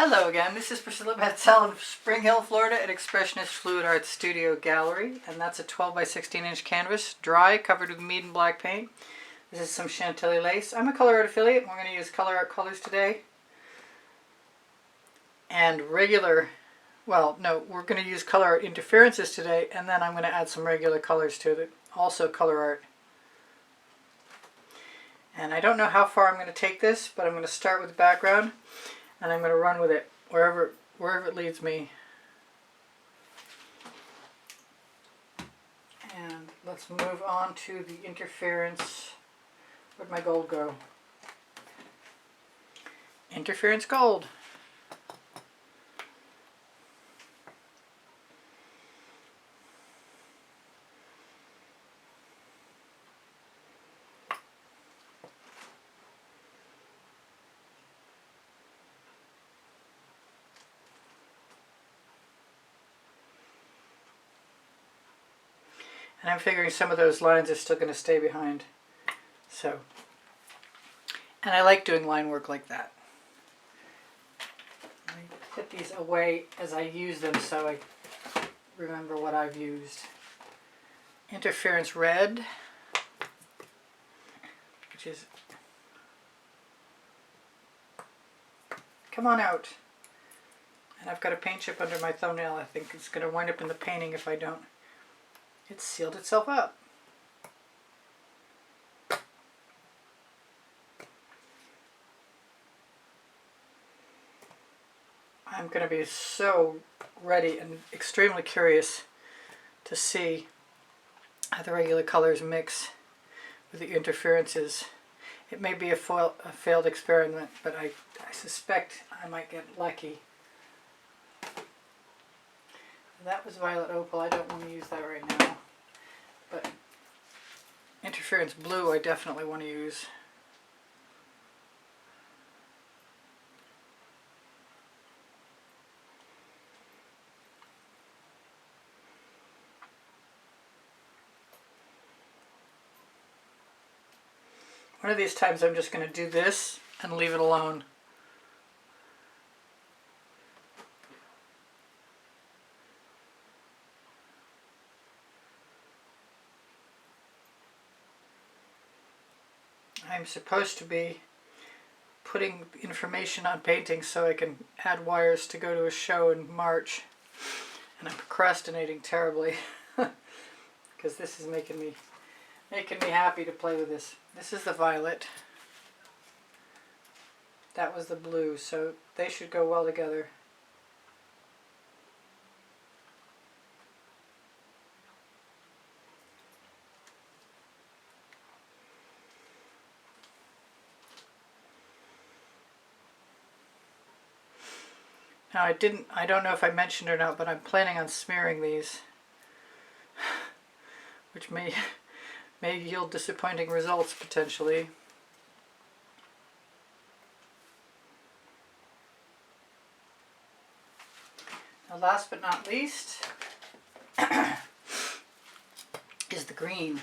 Hello again, this is Priscilla Batzell in Spring Hill, Florida at Expressionist Fluid Art Studio Gallery, and that's a 12 by 16 inch canvas, dry, covered with mead and black paint. This is some Chantilly lace. I'm a Colourarte affiliate, and we're going to use Colourarte colors today. And we're going to use Colourarte interferences today, and then I'm going to add some regular colors to it, also Colourarte. And I don't know how far I'm going to take this, but I'm going to start with the background. And I'm going to run with it wherever it leads me. And let's move on to the interference. Where'd my gold go? Interference gold. And I'm figuring some of those lines are still going to stay behind. So, and I like doing line work like that. I put these away as I use them so I remember what I've used. Interference red, which is, come on out. And I've got a paint chip under my thumbnail. I think it's going to wind up in the painting if I don't. It's sealed itself up. I'm going to be so ready and extremely curious to see how the regular colors mix with the interferences. It may be a failed experiment, but I suspect I might get lucky. That was Violet Opal. I don't want to use that right now. But interference blue I definitely want to use. One of these times I'm just going to do this and leave it alone. I'm supposed to be putting information on paintings so I can add wires to go to a show in March, and I'm procrastinating terribly because this is making me happy to play with this. This is the violet. That was the blue, so they should go well together. Now I don't know if I mentioned or not, but I'm planning on smearing these, which may yield disappointing results potentially. Now last but not least is the green.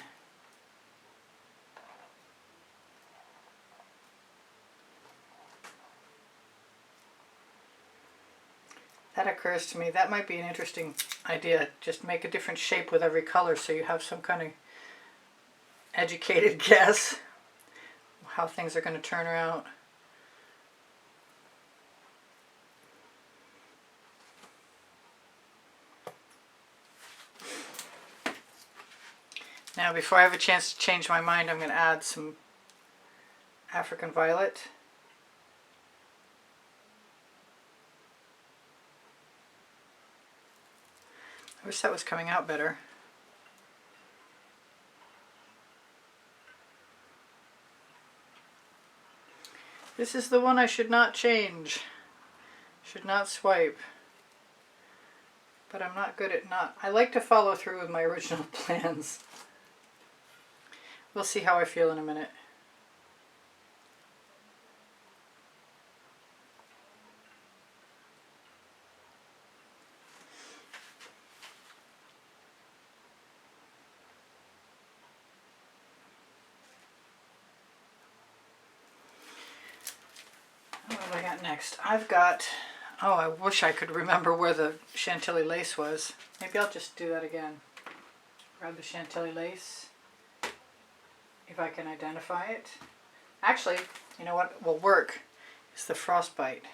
That occurs to me, that might be an interesting idea. Just make a different shape with every color so you have some kind of educated guess how things are going to turn out. Now before I have a chance to change my mind, I'm going to add some African violet. I wish that was coming out better. This is the one I should not change. Should not swipe. But I'm not good at not. I like to follow through with my original plans. We'll see how I feel in a minute. What have I got next? I've got Oh, I wish I could remember where the Chantilly lace was. Maybe I'll just do that again. Grab the Chantilly lace, if I can identify it. Actually, you know what will work is the Frostbite.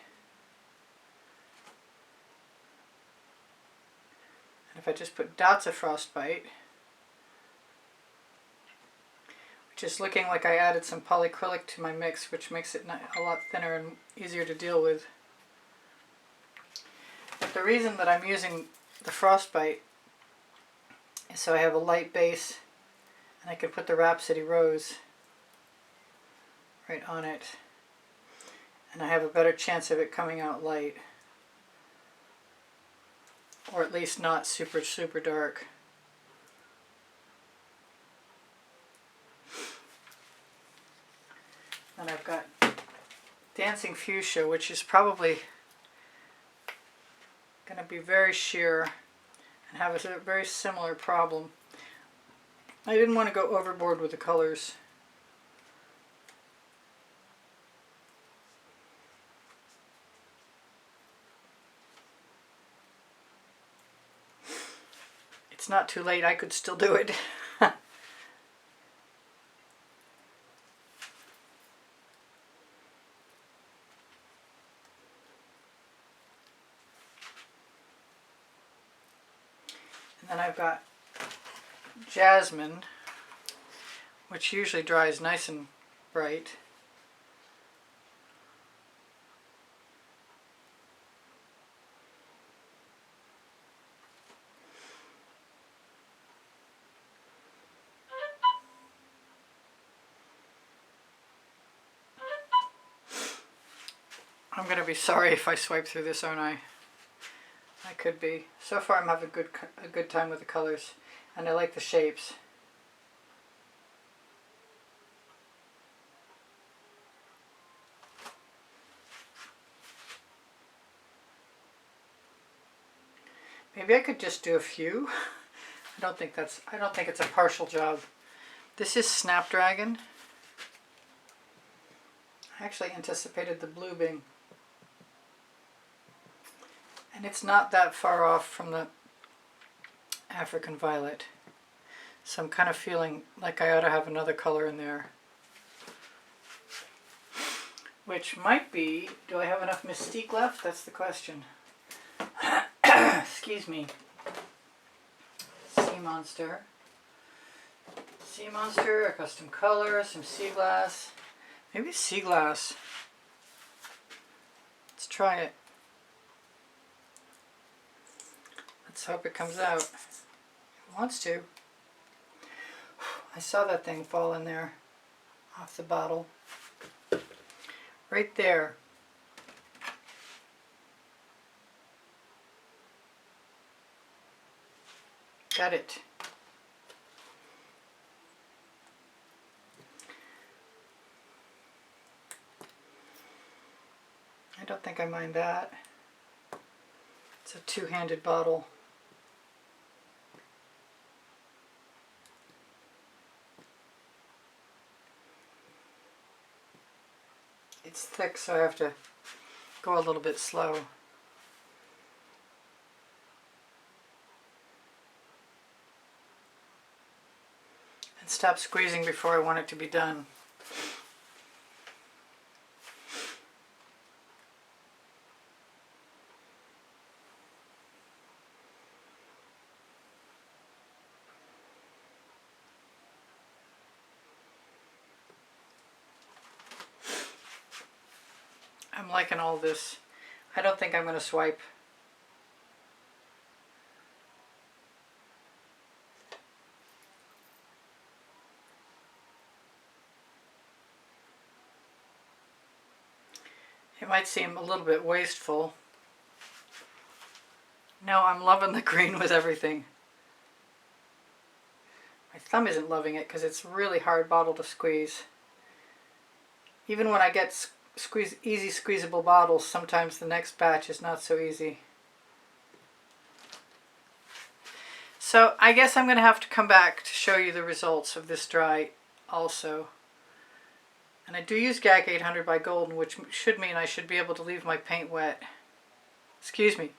And if I just put dots of Frostbite, which is looking like I added some polyacrylic to my mix, which makes it a lot thinner and easier to deal with. But the reason that I'm using the Frostbite is so I have a light base and I can put the Rhapsody Rose right on it. And I have a better chance of it coming out light. Or at least not super, super dark. And I've got Dancing Fuchsia, which is probably going to be very sheer and have a very similar problem. I didn't want to go overboard with the colors. It's not too late, I could still do it. And then I've got Jasmine, which usually dries nice and bright. I'm going to be sorry if I swipe through this, aren't I? I could be. So far I'm having a good time with the colors, and I like the shapes. Maybe I could just do a few. I don't think it's a partial job. This is Snapdragon. I actually anticipated the blue being. And it's not that far off from the African Violet. So I'm kind of feeling like I ought to have another color in there. Which might be, do I have enough Mystique left? That's the question. Excuse me. Sea Monster. Sea Monster, a custom color, some Seaglass. Maybe Seaglass. Let's try it. Let's hope it comes out. It wants to. I saw that thing fall in there off the bottle. Right there. Got it. I don't think I mind that. It's a two-handed bottle. It's thick, so I have to go a little bit slow. And stop squeezing before I want it to be done. I'm liking all this. I don't think I'm going to swipe. It might seem a little bit wasteful. No, I'm loving the green with everything. My thumb isn't loving it because it's a really hard bottle to squeeze. Even when I get easy squeezable bottles, sometimes the next batch is not so easy. So I guess I'm going to have to come back to show you the results of this dry also. And I do use GAC 800 by Golden, which should mean I should be able to leave my paint wet. Excuse me.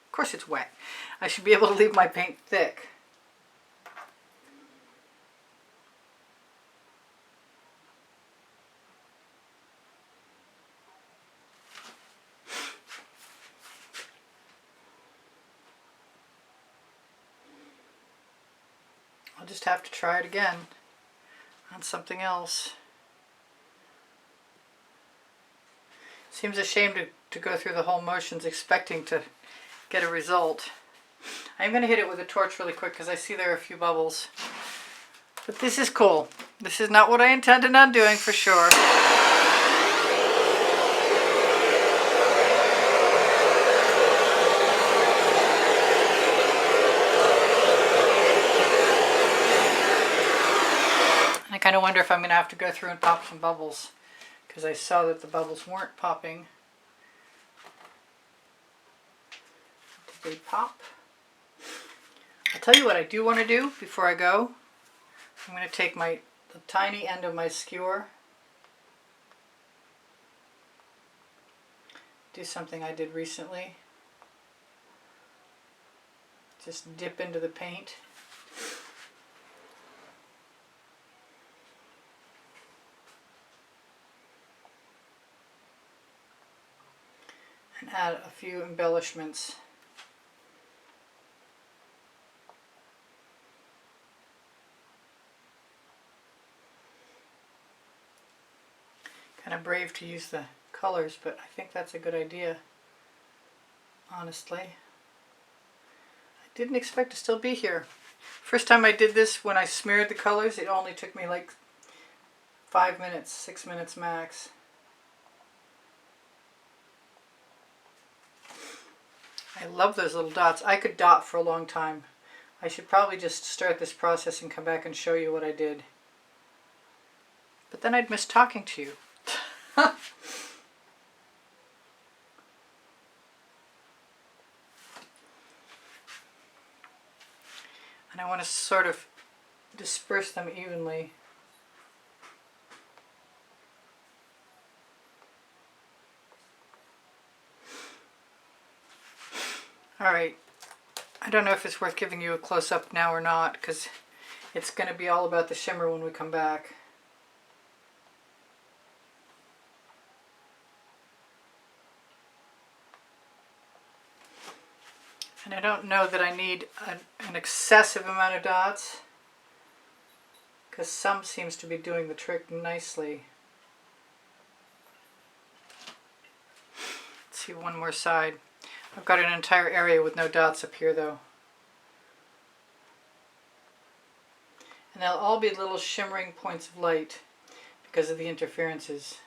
Of course it's wet. I should be able to leave my paint thick. I'll just have to try it again on something else. Seems a shame to go through the whole motions expecting to get a result. I'm going to hit it with a torch really quick because I see there are a few bubbles. But this is cool. This is not what I intended on doing for sure. I kind of wonder if I'm going to have to go through and pop some bubbles, because I saw that the bubbles weren't popping. Did they pop? I'll tell you what I do want to do before I go. I'm going to take the tiny end of my skewer, do something I did recently. Just dip into the paint. And add a few embellishments. Kind of brave to use the colors, but I think that's a good idea, honestly. I didn't expect to still be here. First time I did this, when I smeared the colors, it only took me like 5 minutes, 6 minutes max. I love those little dots. I could dot for a long time. I should probably just start this process and come back and show you what I did. But then I'd miss talking to you. And I want to sort of disperse them evenly. Alright, I don't know if it's worth giving you a close-up now or not, because it's going to be all about the shimmer when we come back. And I don't know that I need an excessive amount of dots, because some seems to be doing the trick nicely. Let's see one more side. I've got an entire area with no dots up here though. And they'll all be little shimmering points of light because of the interferences.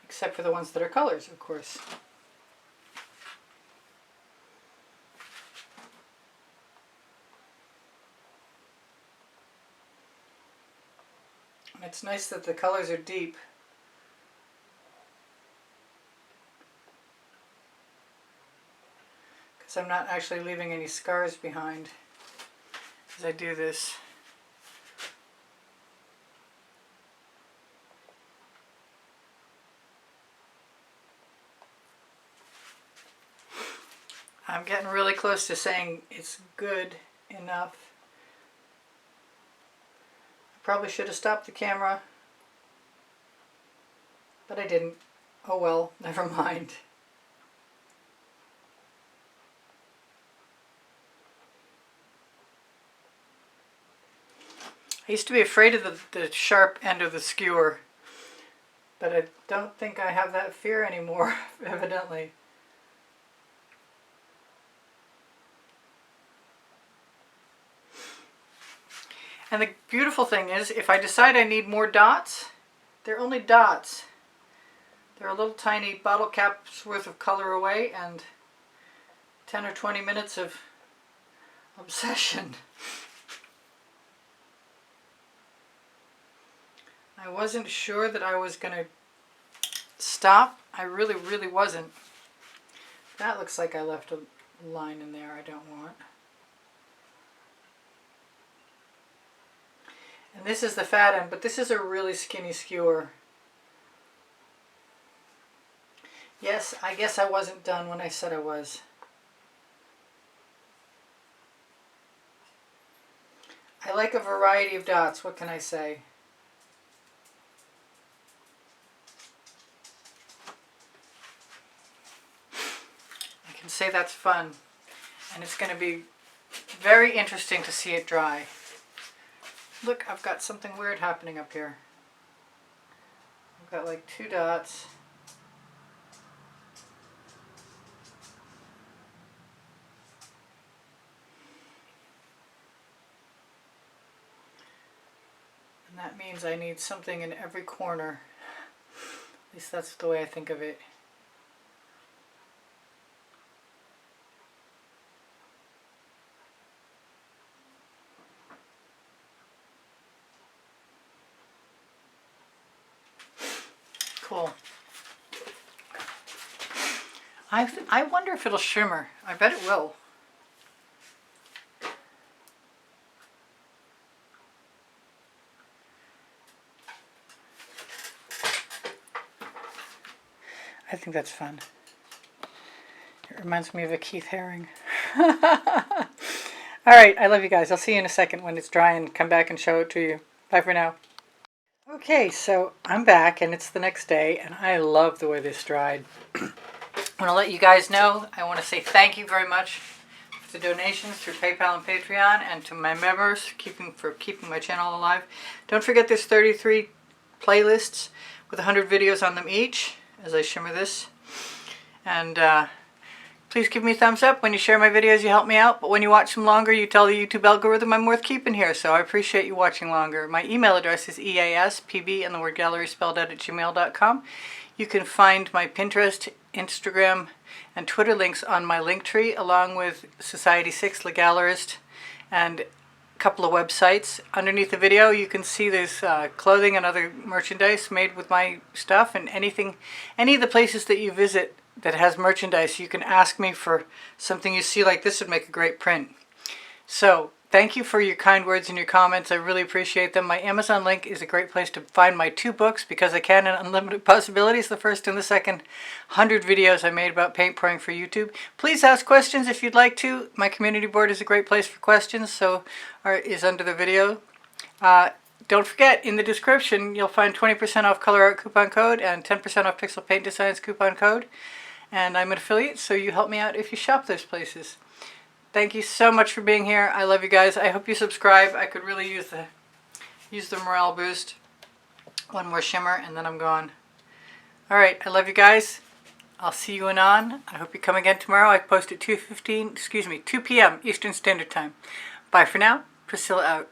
Except for the ones that are colors, of course. It's nice that the colors are deep. Because I'm not actually leaving any scars behind as I do this. I'm getting really close to saying it's good enough. Probably should have stopped the camera, but I didn't. Oh well, never mind. I used to be afraid of the sharp end of the skewer, but I don't think I have that fear anymore, evidently. And the beautiful thing is, if I decide I need more dots, they're only dots. They're a little tiny bottle cap's worth of color away and 10 or 20 minutes of obsession. I wasn't sure that I was going to stop. I really, really wasn't. That looks like I left a line in there I don't want. And this is the fat end, but this is a really skinny skewer. Yes, I guess I wasn't done when I said I was. I like a variety of dots, what can I say? I can say that's fun. And it's going to be very interesting to see it dry. Look, I've got something weird happening up here. I've got like 2 dots. And that means I need something in every corner. At least that's the way I think of it. Cool. I wonder if it'll shimmer. I bet it will. I think that's fun. It reminds me of a Keith Haring. Alright, I love you guys. I'll see you in a second when it's dry and come back and show it to you. Bye for now. Okay, so I'm back and it's the next day and I love the way this dried. I want to let you guys know, I want to say thank you very much for the donations through PayPal and Patreon, and to my members for keeping my channel alive. Don't forget there's 33 playlists with 100 videos on them each as I shimmer this. And please give me a thumbs up. When you share my videos, you help me out. But when you watch them longer, you tell the YouTube algorithm I'm worth keeping here. So I appreciate you watching longer. My email address is easpb and the word gallery spelled out at gmail.com. You can find my Pinterest, Instagram, and Twitter links on my Linktree, along with Society 6, Le Gallerist, and a couple of websites. Underneath the video, you can see there's clothing and other merchandise made with my stuff, and any of the places that you visit that has merchandise, you can ask me for something you see like this would make a great print. So thank you for your kind words and your comments. I really appreciate them. My Amazon link is a great place to find my 2 books, Because I Can and Unlimited Possibilities, the first and the second 100 videos I made about paint pouring for YouTube. Please ask questions if you'd like to. My community board is a great place for questions, so is under the video. Don't forget, in the description you'll find 20% off Colourarte coupon code and 10% off Pixel Paint Designs coupon code. And I'm an affiliate, so you help me out if you shop those places. Thank you so much for being here. I love you guys. I hope you subscribe. I could really use the morale boost. One more shimmer and then I'm gone. Alright, I love you guys. I'll see you on. I hope you come again tomorrow. I post at 2 p.m. Eastern Standard Time. Bye for now. Priscilla out.